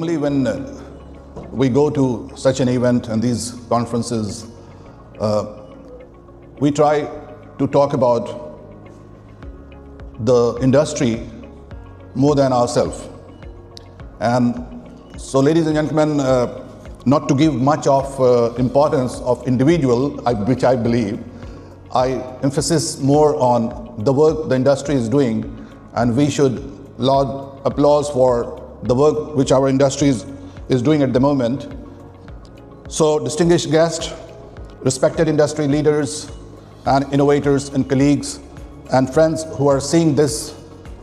Normally when we go to such an event and these conferences, we try to talk about the industry more than ourselves. And so, ladies and gentlemen, not to give much of importance of individual, which I believe, I emphasize more on the work the industry is doing, and we should laud applause for the work which our industry is doing at the moment. So, distinguished guests, respected industry leaders and innovators and colleagues and friends who are seeing this,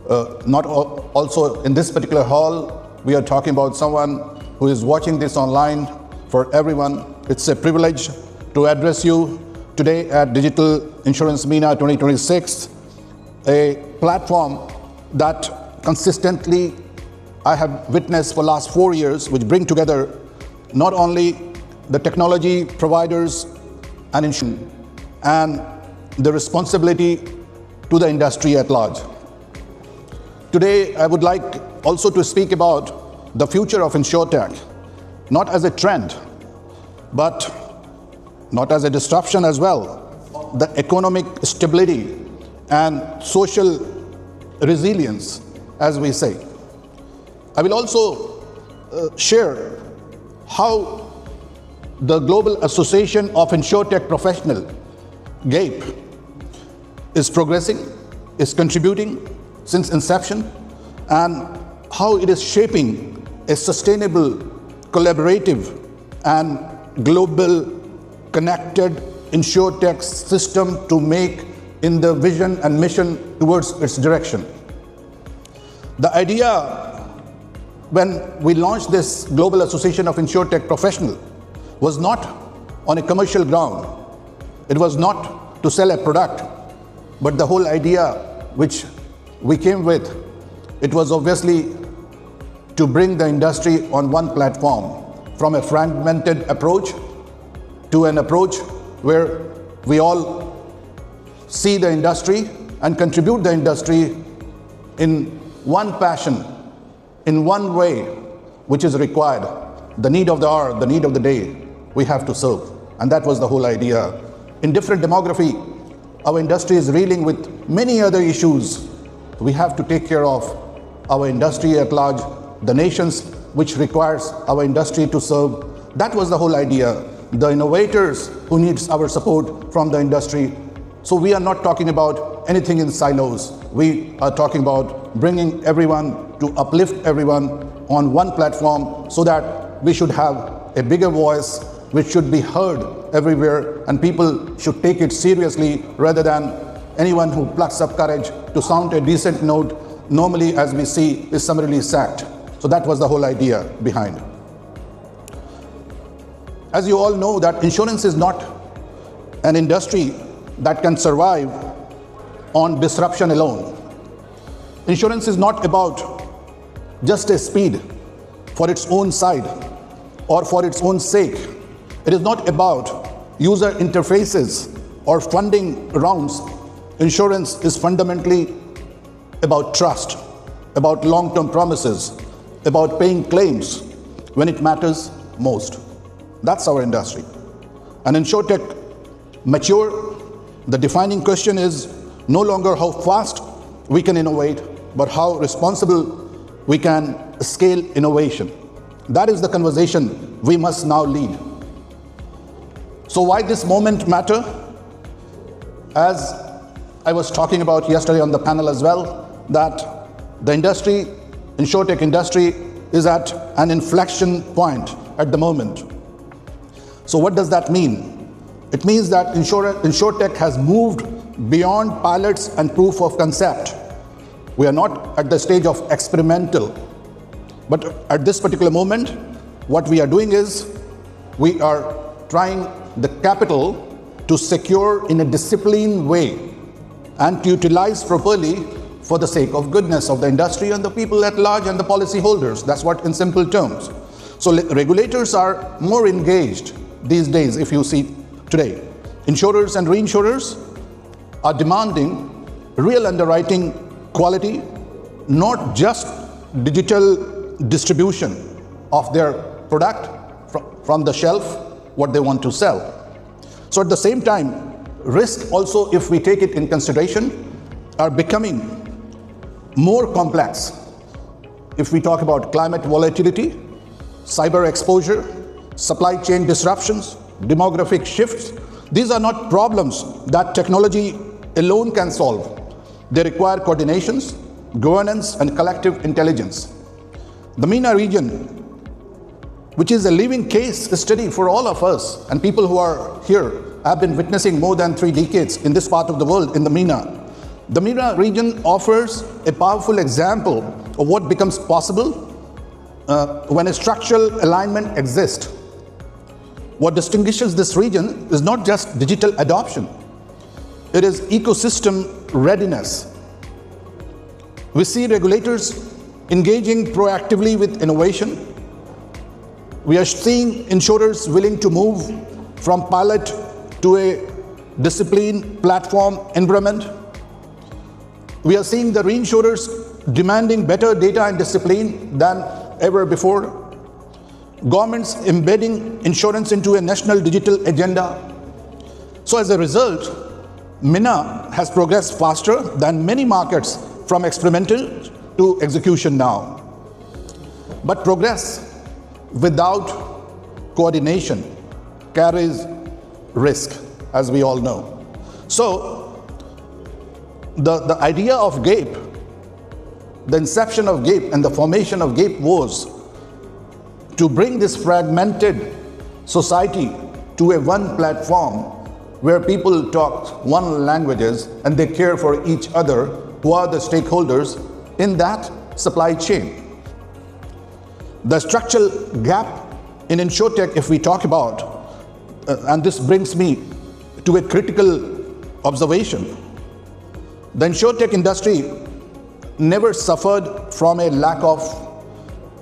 also in this particular hall, we are talking about someone who is watching this online. For everyone, it's a privilege to address you today at Digital Insurance MENA 2026, a platform that consistently I have witnessed for the last 4 years, which bring together not only the technology providers and insurance and the responsibility to the industry at large. Today, I would like also to speak about the future of InsurTech, not as a trend, but not as a disruption as well, the economic stability and social resilience, as we say. I will also share how the Global Association of InsurTech Professionals, GAIP, is progressing, is contributing since inception, and how it is shaping a sustainable, collaborative, and global connected InsurTech system to make in the vision and mission towards its direction. The idea when we launched this Global Association of InsurTech Professionals was not on a commercial ground. It was not to sell a product, but the whole idea which we came with, it was obviously to bring the industry on one platform, from a fragmented approach to an approach where we all see the industry and contribute the industry in one passion, in one way, which is required. The need of the hour, the need of the day, we have to serve. And that was the whole idea. In different demography, our industry is reeling with many other issues. We have to take care of our industry at large, the nations which requires our industry to serve. That was the whole idea. The innovators who needs our support from the industry. So we are not talking about anything in silos. We are talking about bringing everyone to uplift everyone on one platform so that we should have a bigger voice which should be heard everywhere, and people should take it seriously rather than anyone who plucks up courage to sound a decent note, normally as we see is summarily sacked. So that was the whole idea behind. As you all know, that insurance is not an industry that can survive on disruption alone. Insurance is not about just a speed for its own side or for its own sake. It is not about user interfaces or funding rounds. Insurance is fundamentally about trust, about long-term promises, about paying claims when it matters most. That's our industry. And InsurTech mature, the defining question is no longer how fast we can innovate, but how responsible we can scale innovation. That is the conversation we must now lead. So why this moment matter? As I was talking about yesterday on the panel as well, that the industry, InsurTech industry, is at an inflection point at the moment. So what does that mean? It means that InsurTech has moved beyond pilots and proof of concept. We are not at the stage of experimental, but at this particular moment, what we are doing is we are trying the capital to secure in a disciplined way and to utilize properly for the sake of goodness of the industry and the people at large and the policy holders. That's what in simple terms. So regulators are more engaged these days, if you see today. Insurers and reinsurers are demanding real underwriting quality, not just digital distribution, of their product from the shelf, what they want to sell. So at the same time, risk also, if we take it in consideration, are becoming more complex. If we talk about climate volatility, cyber exposure, supply chain disruptions, demographic shifts, these are not problems that technology alone can solve. They require coordinations, governance, and collective intelligence. The MENA region, which is a living case study for all of us, and people who are here have been witnessing more than 3 decades in this part of the world, in the MENA. The MENA region offers a powerful example of what becomes possible when a structural alignment exists. What distinguishes this region is not just digital adoption, it is ecosystem readiness. We see regulators engaging proactively with innovation. We are seeing insurers willing to move from pilot to a disciplined platform environment. We are seeing the reinsurers demanding better data and discipline than ever before. Governments embedding insurance into a national digital agenda. So as a result, MENA has progressed faster than many markets from experimental to execution now. But progress without coordination carries risk, as we all know. So the idea of GAIP, the inception of GAIP and the formation of GAIP was to bring this fragmented society to a one platform where people talk one languages and they care for each other, who are the stakeholders in that supply chain. The structural gap in InsurTech, if we talk about, and this brings me to a critical observation, the InsurTech industry never suffered from a lack of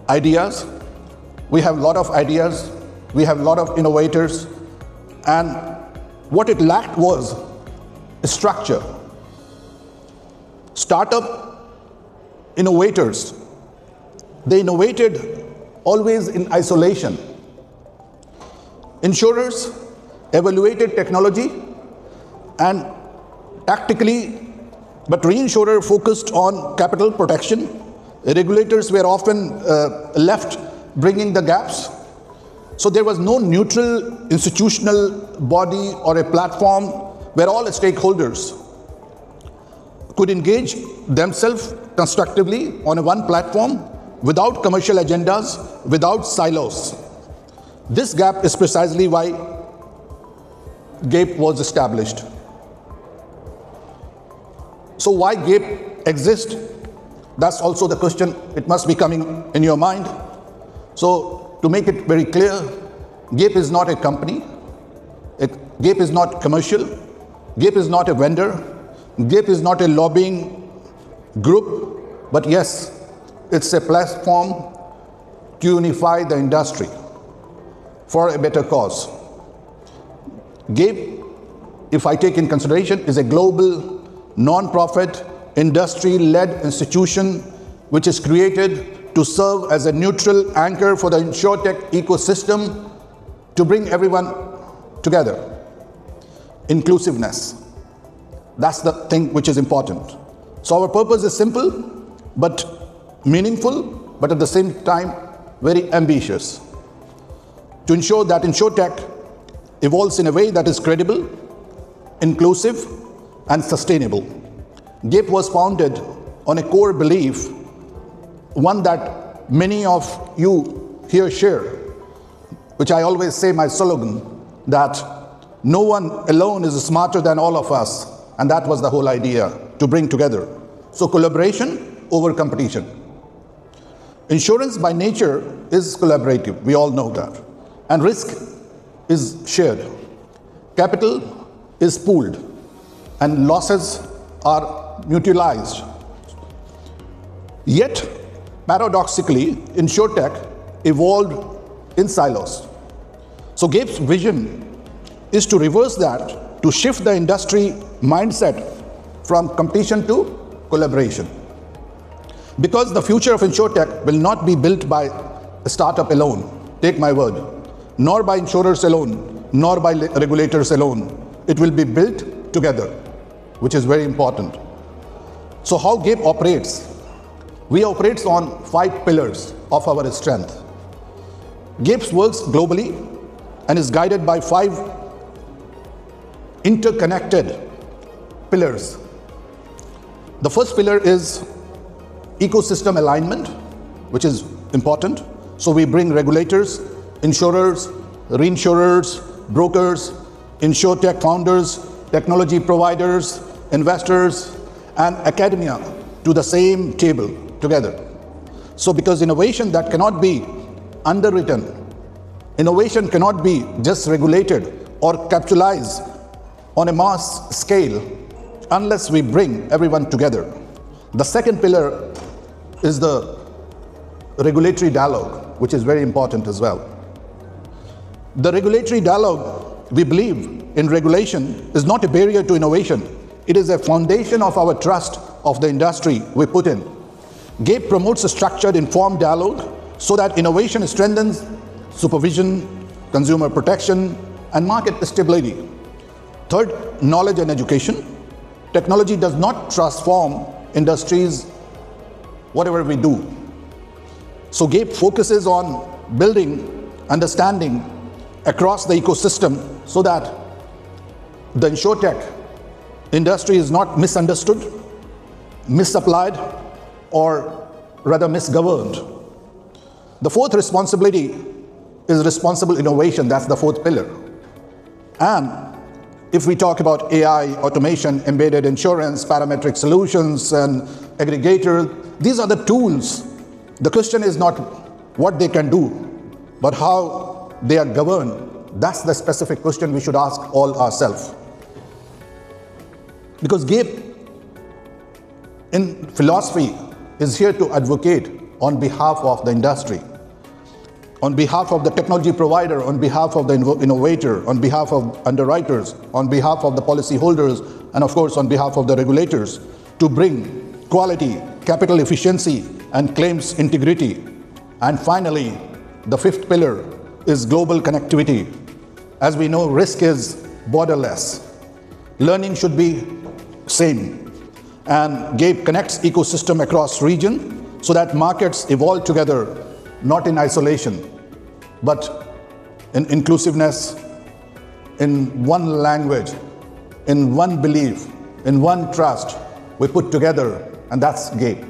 ideas. We have a lot of ideas, we have a lot of innovators, and what it lacked was structure. Startup innovators, they innovated always in isolation. Insurers evaluated technology and tactically, but reinsurer focused on capital protection. Regulators were often left bringing the gaps. So there was no neutral institutional body or a platform where all stakeholders could engage themselves constructively on one platform without commercial agendas, without silos. This gap is precisely why GAIP was established. So why GAIP exists? That's also the question. It must be coming in your mind. So to make it very clear, GAIP is not a company. GAIP is not commercial. GAIP is not a vendor. GAIP is not a lobbying group. But yes, it's a platform to unify the industry for a better cause. GAIP, if I take in consideration, is a global non-profit industry-led institution which is created to serve as a neutral anchor for the InsurTech ecosystem to bring everyone together. Inclusiveness. That's the thing which is important. So our purpose is simple but meaningful, but at the same time very ambitious. To ensure that InsurTech evolves in a way that is credible, inclusive, and sustainable. GAIP was founded on a core belief, one that many of you here share, which I always say my slogan, that no one alone is smarter than all of us, and that was the whole idea, to bring together. So collaboration over competition. Insurance by nature is collaborative, we all know that, and risk is shared. Capital is pooled, and losses are mutualized. Yet, paradoxically, InsurTech evolved in silos. So GAIP's vision is to reverse that, to shift the industry mindset from competition to collaboration. Because the future of InsurTech will not be built by startup alone, take my word, nor by insurers alone, nor by regulators alone. It will be built together, which is very important. So how GAIP operates? We operate on 5 pillars of our strength. GAIP works globally and is guided by 5 interconnected pillars. The first pillar is ecosystem alignment, which is important. So we bring regulators, insurers, reinsurers, brokers, InsurTech founders, technology providers, investors, and academia to the same table together. So because innovation that cannot be underwritten, innovation cannot be just regulated or capitalized on a mass scale unless we bring everyone together. The second pillar is the regulatory dialogue, which is very important as well. The regulatory dialogue, we believe in regulation, is not a barrier to innovation. It is a foundation of our trust of the industry we put in. GAIP promotes a structured, informed dialogue so that innovation strengthens supervision, consumer protection, and market stability. Third, knowledge and education. Technology does not transform industries, whatever we do. So GAIP focuses on building understanding across the ecosystem so that the InsurTech industry is not misunderstood, misapplied, or rather misgoverned. The fourth responsibility is responsible innovation. That's the fourth pillar. And if we talk about AI, automation, embedded insurance, parametric solutions, and aggregator, these are the tools. The question is not what they can do, but how they are governed. That's the specific question we should ask all ourselves. Because GAIP, in philosophy, is here to advocate on behalf of the industry, on behalf of the technology provider, on behalf of the innovator, on behalf of underwriters, on behalf of the policyholders, and of course on behalf of the regulators, to bring quality, capital efficiency, and claims integrity. And finally, the fifth pillar is global connectivity. As we know, risk is borderless. Learning should be same. And GAIP connects ecosystem across region so that markets evolve together, not in isolation, but in inclusiveness, in one language, in one belief, in one trust. We put together, and that's GAIP.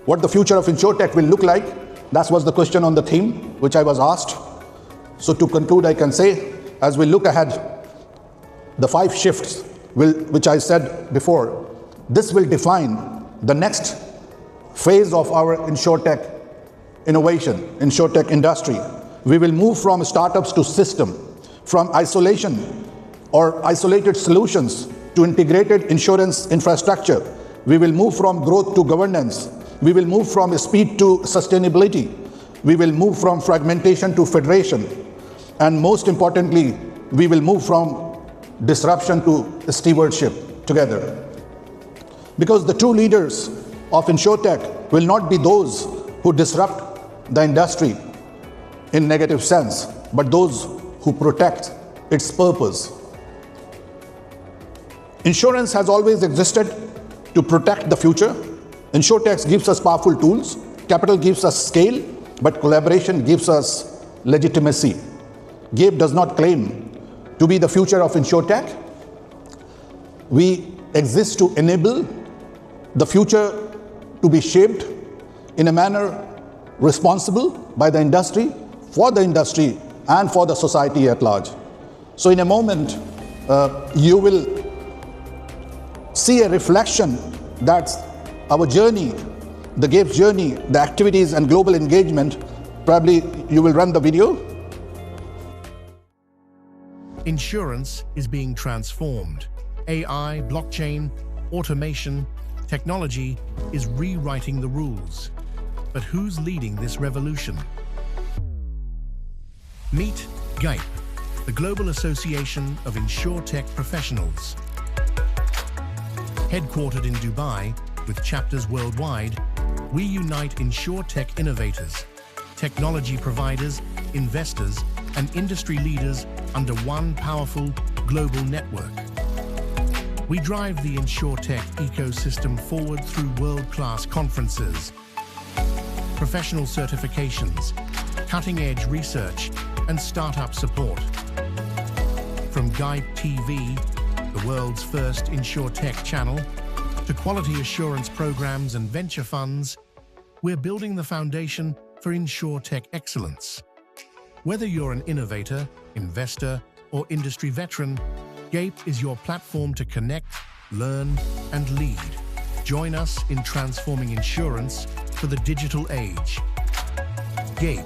What the future of InsurTech will look like, that was the question on the theme which I was asked. So to conclude, I can say, as we look ahead, the 5 shifts, which I said before, this will define the next phase of our InsurTech innovation, InsurTech industry. We will move from startups to system, from isolation or isolated solutions to integrated insurance infrastructure. We will move from growth to governance. We will move from speed to sustainability. We will move from fragmentation to federation. And most importantly, we will move from disruption to stewardship together. Because the true leaders of InsurTech will not be those who disrupt the industry in negative sense, but those who protect its purpose. Insurance has always existed to protect the future. InsurTech gives us powerful tools, capital gives us scale, but collaboration gives us legitimacy. GAIP does not claim to be the future of InsurTech. We exist to enable the future to be shaped in a manner responsible by the industry, for the industry, and for the society at large. So in a moment, you will see a reflection that our journey, the GAIP's journey, the activities and global engagement, probably you will run the video. Insurance is being transformed. AI, blockchain, automation, technology is rewriting the rules. But who's leading this revolution? Meet GAIP, the Global Association of InsurTech Professionals. Headquartered in Dubai, with chapters worldwide, we unite InsurTech innovators, technology providers, investors, and industry leaders under one powerful global network. We drive the InsurTech ecosystem forward through world-class conferences, professional certifications, cutting-edge research, and startup support. From GAIP TV, the world's first InsurTech channel, to quality assurance programs and venture funds, we're building the foundation for InsurTech excellence. Whether you're an innovator, investor, or industry veteran, GAIP is your platform to connect, learn, and lead. Join us in transforming insurance for the digital age. GAIP,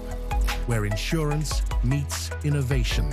where insurance meets innovation.